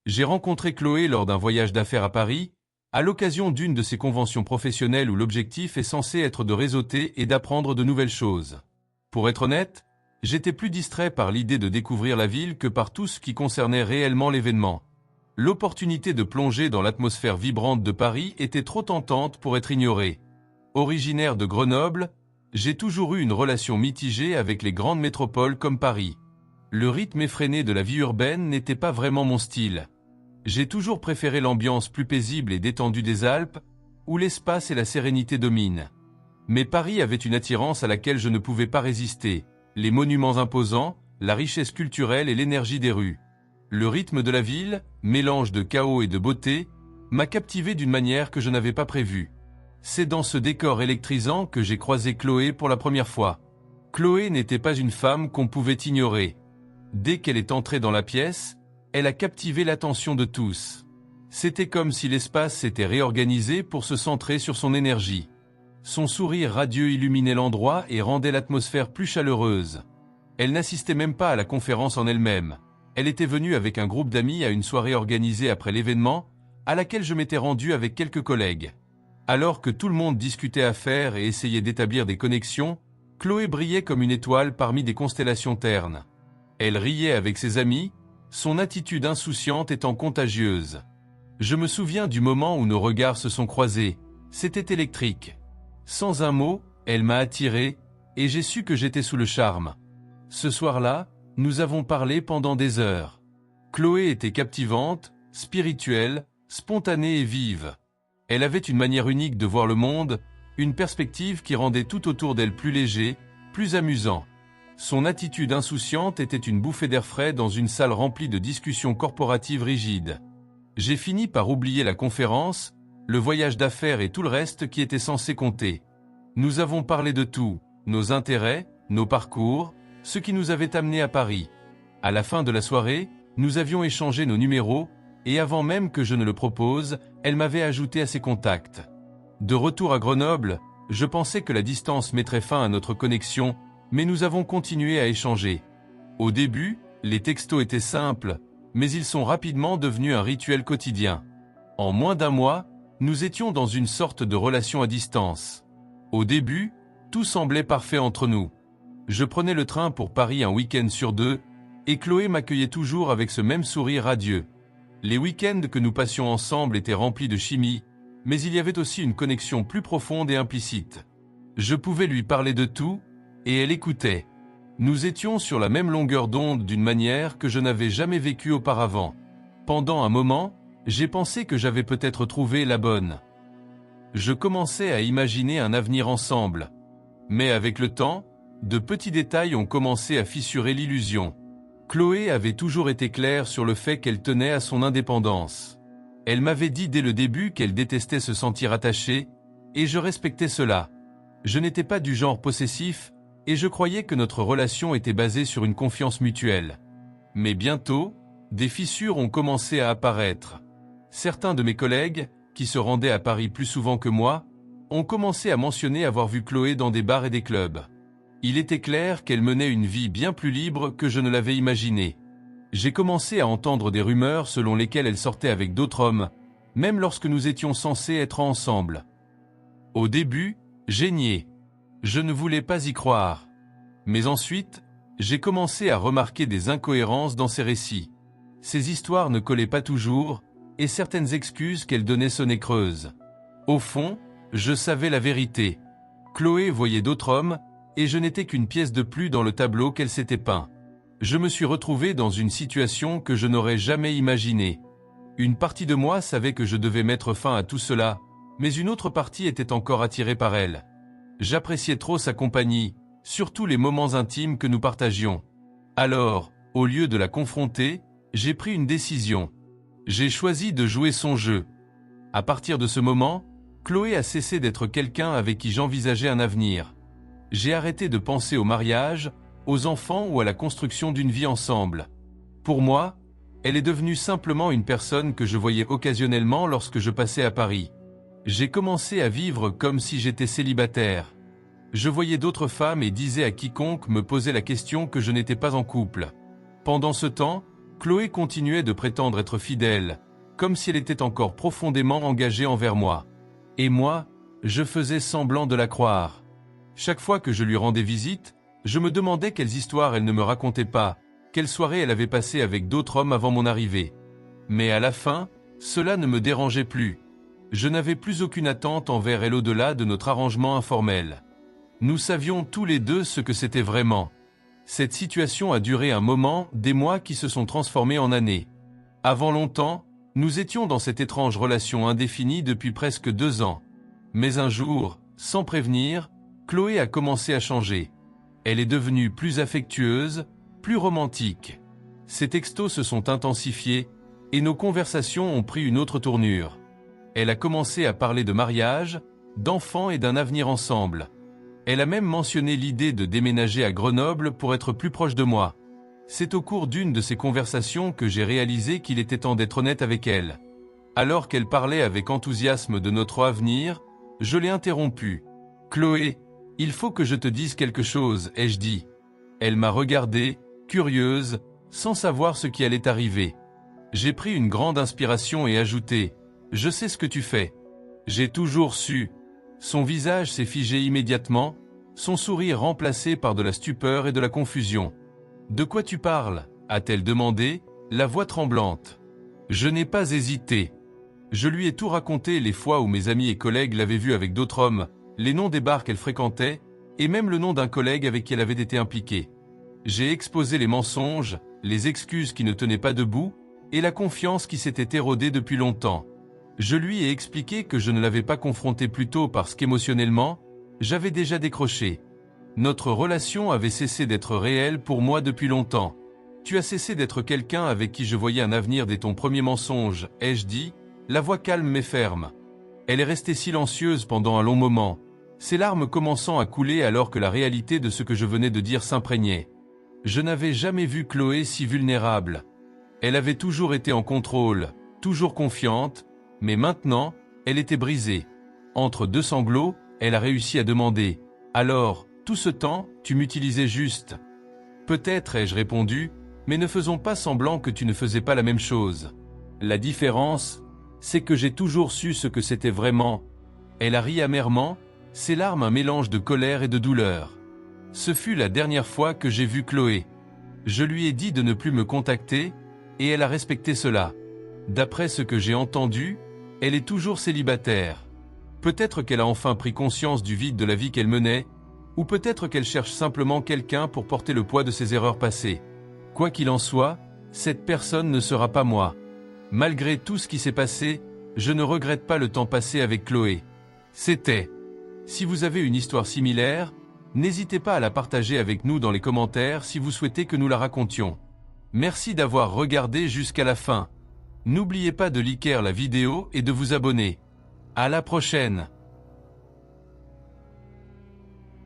J'ai rencontré Chloé lors d'un voyage d'affaires à Paris, à l'occasion d'une de ces conventions professionnelles où l'objectif est censé être de réseauter et d'apprendre de nouvelles choses. Pour être honnête, j'étais plus distrait par l'idée de découvrir la ville que par tout ce qui concernait réellement l'événement. L'opportunité de plonger dans l'atmosphère vibrante de Paris était trop tentante pour être ignorée. Originaire de Grenoble, j'ai toujours eu une relation mitigée avec les grandes métropoles comme Paris. Le rythme effréné de la vie urbaine n'était pas vraiment mon style. J'ai toujours préféré l'ambiance plus paisible et détendue des Alpes, où l'espace et la sérénité dominent. Mais Paris avait une attirance à laquelle je ne pouvais pas résister, les monuments imposants, la richesse culturelle et l'énergie des rues. Le rythme de la ville, mélange de chaos et de beauté, m'a captivé d'une manière que je n'avais pas prévue. C'est dans ce décor électrisant que j'ai croisé Chloé pour la première fois. Chloé n'était pas une femme qu'on pouvait ignorer. Dès qu'elle est entrée dans la pièce, elle a captivé l'attention de tous. C'était comme si l'espace s'était réorganisé pour se centrer sur son énergie. Son sourire radieux illuminait l'endroit et rendait l'atmosphère plus chaleureuse. Elle n'assistait même pas à la conférence en elle-même. Elle était venue avec un groupe d'amis à une soirée organisée après l'événement, à laquelle je m'étais rendu avec quelques collègues. Alors que tout le monde discutait affaires et essayait d'établir des connexions, Chloé brillait comme une étoile parmi des constellations ternes. Elle riait avec ses amis, son attitude insouciante étant contagieuse. Je me souviens du moment où nos regards se sont croisés, c'était électrique. Sans un mot, elle m'a attiré, et j'ai su que j'étais sous le charme. Ce soir-là, nous avons parlé pendant des heures. Chloé était captivante, spirituelle, spontanée et vive. Elle avait une manière unique de voir le monde, une perspective qui rendait tout autour d'elle plus léger, plus amusant. Son attitude insouciante était une bouffée d'air frais dans une salle remplie de discussions corporatives rigides. J'ai fini par oublier la conférence, le voyage d'affaires et tout le reste qui était censé compter. Nous avons parlé de tout, nos intérêts, nos parcours, ce qui nous avait amenés à Paris. À la fin de la soirée, nous avions échangé nos numéros, et avant même que je ne le propose, elle m'avait ajouté à ses contacts. De retour à Grenoble, je pensais que la distance mettrait fin à notre connexion, mais nous avons continué à échanger. Au début, les textos étaient simples, mais ils sont rapidement devenus un rituel quotidien. En moins d'un mois, nous étions dans une sorte de relation à distance. Au début, tout semblait parfait entre nous. Je prenais le train pour Paris un week-end sur deux, et Chloé m'accueillait toujours avec ce même sourire radieux. Les week-ends que nous passions ensemble étaient remplis de chimie, mais il y avait aussi une connexion plus profonde et implicite. Je pouvais lui parler de tout, et elle écoutait. Nous étions sur la même longueur d'onde d'une manière que je n'avais jamais vécue auparavant. Pendant un moment, j'ai pensé que j'avais peut-être trouvé la bonne. Je commençais à imaginer un avenir ensemble. Mais avec le temps, de petits détails ont commencé à fissurer l'illusion. Chloé avait toujours été claire sur le fait qu'elle tenait à son indépendance. Elle m'avait dit dès le début qu'elle détestait se sentir attachée, et je respectais cela. Je n'étais pas du genre possessif, et je croyais que notre relation était basée sur une confiance mutuelle. Mais bientôt, des fissures ont commencé à apparaître. Certains de mes collègues, qui se rendaient à Paris plus souvent que moi, ont commencé à mentionner avoir vu Chloé dans des bars et des clubs. Il était clair qu'elle menait une vie bien plus libre que je ne l'avais imaginé. J'ai commencé à entendre des rumeurs selon lesquelles elle sortait avec d'autres hommes, même lorsque nous étions censés être ensemble. Au début, j'ai nié. Je ne voulais pas y croire. Mais ensuite, j'ai commencé à remarquer des incohérences dans ses récits. Ces histoires ne collaient pas toujours, et certaines excuses qu'elle donnait sonnaient creuses. Au fond, je savais la vérité. Chloé voyait d'autres hommes, et je n'étais qu'une pièce de plus dans le tableau qu'elle s'était peint. Je me suis retrouvé dans une situation que je n'aurais jamais imaginée. Une partie de moi savait que je devais mettre fin à tout cela, mais une autre partie était encore attirée par elle. J'appréciais trop sa compagnie, surtout les moments intimes que nous partagions. Alors, au lieu de la confronter, j'ai pris une décision. J'ai choisi de jouer son jeu. À partir de ce moment, Chloé a cessé d'être quelqu'un avec qui j'envisageais un avenir. J'ai arrêté de penser au mariage, aux enfants ou à la construction d'une vie ensemble. Pour moi, elle est devenue simplement une personne que je voyais occasionnellement lorsque je passais à Paris. J'ai commencé à vivre comme si j'étais célibataire. Je voyais d'autres femmes et disais à quiconque me posait la question que je n'étais pas en couple. Pendant ce temps, Chloé continuait de prétendre être fidèle, comme si elle était encore profondément engagée envers moi. Et moi, je faisais semblant de la croire. Chaque fois que je lui rendais visite, je me demandais quelles histoires elle ne me racontait pas, quelle soirée elle avait passé avec d'autres hommes avant mon arrivée. Mais à la fin, cela ne me dérangeait plus. Je n'avais plus aucune attente envers elle au-delà de notre arrangement informel. Nous savions tous les deux ce que c'était vraiment. Cette situation a duré un moment, des mois qui se sont transformés en années. Avant longtemps, nous étions dans cette étrange relation indéfinie depuis presque 2 ans. Mais un jour, sans prévenir, Chloé a commencé à changer. Elle est devenue plus affectueuse, plus romantique. Ses textos se sont intensifiés et nos conversations ont pris une autre tournure. Elle a commencé à parler de mariage, d'enfants et d'un avenir ensemble. Elle a même mentionné l'idée de déménager à Grenoble pour être plus proche de moi. C'est au cours d'une de ces conversations que j'ai réalisé qu'il était temps d'être honnête avec elle. Alors qu'elle parlait avec enthousiasme de notre avenir, je l'ai interrompue. « Chloé, il faut que je te dise quelque chose, ai-je dit. » Elle m'a regardée, curieuse, sans savoir ce qui allait arriver. J'ai pris une grande inspiration et ajouté « Je sais ce que tu fais. » J'ai toujours su. Son visage s'est figé immédiatement, son sourire remplacé par de la stupeur et de la confusion. « De quoi tu parles ?» a-t-elle demandé, la voix tremblante. Je n'ai pas hésité. Je lui ai tout raconté, les fois où mes amis et collègues l'avaient vue avec d'autres hommes, les noms des bars qu'elle fréquentait, et même le nom d'un collègue avec qui elle avait été impliquée. J'ai exposé les mensonges, les excuses qui ne tenaient pas debout, et la confiance qui s'était érodée depuis longtemps. Je lui ai expliqué que je ne l'avais pas confrontée plus tôt parce qu'émotionnellement, j'avais déjà décroché. Notre relation avait cessé d'être réelle pour moi depuis longtemps. Tu as cessé d'être quelqu'un avec qui je voyais un avenir dès ton premier mensonge, ai-je dit, la voix calme mais ferme. Elle est restée silencieuse pendant un long moment, ses larmes commençant à couler alors que la réalité de ce que je venais de dire s'imprégnait. Je n'avais jamais vu Chloé si vulnérable. Elle avait toujours été en contrôle, toujours confiante, mais maintenant, elle était brisée. Entre 2 sanglots, elle a réussi à demander « Alors, tout ce temps, tu m'utilisais juste ?» Peut-être, ai-je répondu, mais ne faisons pas semblant que tu ne faisais pas la même chose. La différence, c'est que j'ai toujours su ce que c'était vraiment. Elle a ri amèrement, ses larmes un mélange de colère et de douleur. Ce fut la dernière fois que j'ai vu Chloé. Je lui ai dit de ne plus me contacter, et elle a respecté cela. D'après ce que j'ai entendu, elle est toujours célibataire. Peut-être qu'elle a enfin pris conscience du vide de la vie qu'elle menait, ou peut-être qu'elle cherche simplement quelqu'un pour porter le poids de ses erreurs passées. Quoi qu'il en soit, cette personne ne sera pas moi. Malgré tout ce qui s'est passé, je ne regrette pas le temps passé avec Chloé. C'était. Si vous avez une histoire similaire, n'hésitez pas à la partager avec nous dans les commentaires si vous souhaitez que nous la racontions. Merci d'avoir regardé jusqu'à la fin. N'oubliez pas de liker la vidéo et de vous abonner. À la prochaine!